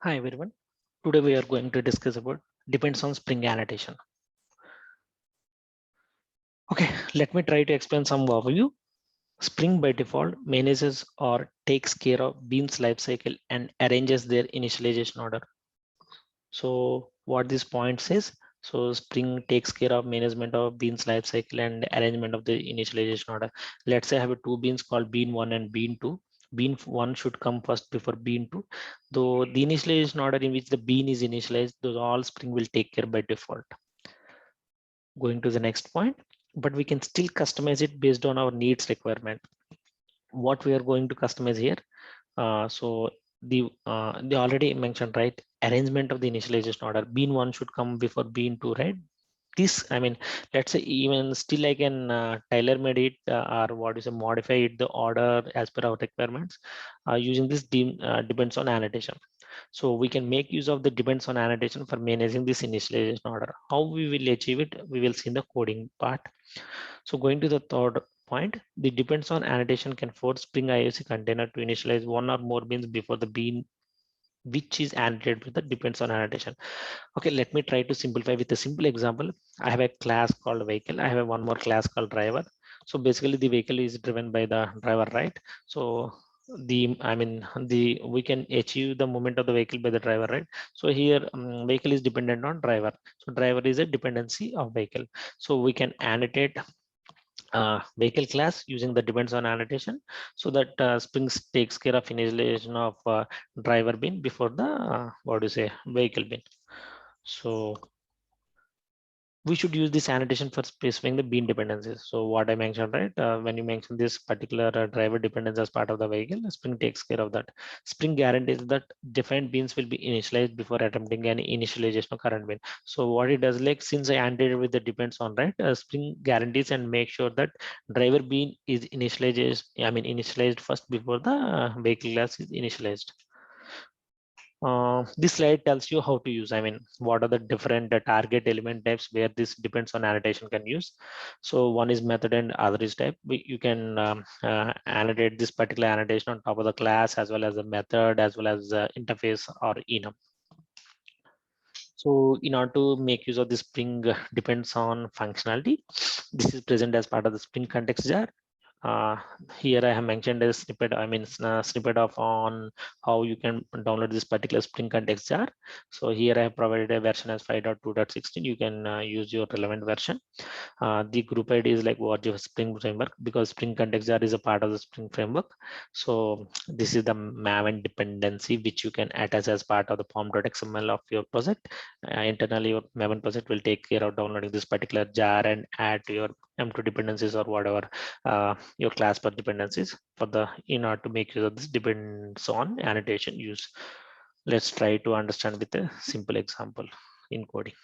Hi everyone. Today we are going to discuss about depends on Spring annotation. Okay, let me try to explain some overview. Spring by default manages or takes care of Bean's life cycle and arranges their initialization order. So what this point says, so Spring takes care of management of Bean's life cycle and arrangement of the initialization order. Let's say I have two beans called bean 1 and bean 2. Bean 1 should come first before bean 2. Though the initialization order in which the bean is initialized, those all Spring will take care by default. Going to the next point, but we can still customize it based on our needs requirement. What we are going to customize here, so the already mentioned, right, arrangement of the initialization order, bean 1 should come before bean 2, right? This, I mean, let's say even still I can tailor made it, or what is a modify it the order as per our requirements, using this depends on annotation. So we can make use of the depends on annotation for managing this initialization order. How we will achieve it, we will see in the coding part. So going to the third point, the depends on annotation can force Spring IOC container to initialize one or more beans before the bean which is annotated with the depends on annotation. Okay, let me try to simplify with a simple example. I have a class called vehicle. I have one more class called driver. So basically the vehicle is driven by the driver, right? So we can achieve the movement of the vehicle by the driver, right? So here vehicle is dependent on driver. So driver is a dependency of vehicle. So we can annotate vehicle class using the depends on annotation, so that Spring takes care of initialization of driver bin before the what do you say vehicle bin. So we should use this annotation for specifying the bean dependencies. So what I mentioned, right? When you mention this particular driver dependence as part of the vehicle, Spring takes care of that. Spring guarantees that defined beans will be initialized before attempting any initialization of current bean. So what it does, like since I annotated with the depends on, right? Spring guarantees and make sure that driver bean is initialized first before the vehicle class is initialized. This slide tells you how to use, what are the different target element types where this depends on annotation can use. So one is method and other is type. You can annotate this particular annotation on top of the class as well as the method as well as interface or enum. So in order to make use of the Spring depends on functionality, this is present as part of the Spring context jar. uh, Here I have mentioned a snippet, snippet of on how you can download this particular Spring context jar. So here I have provided a version as 5.2.16. You can use your relevant version. The group ID is like what your Spring framework, because Spring context jar is a part of the Spring framework. So this is the Maven dependency which you can attach as part of the pom.xml of your project. Internally, your Maven project will take care of downloading this particular jar and add to your M2 dependencies or whatever your class per dependencies for the in order to make use of this depends on annotation use. Let's try to understand with a simple example in coding.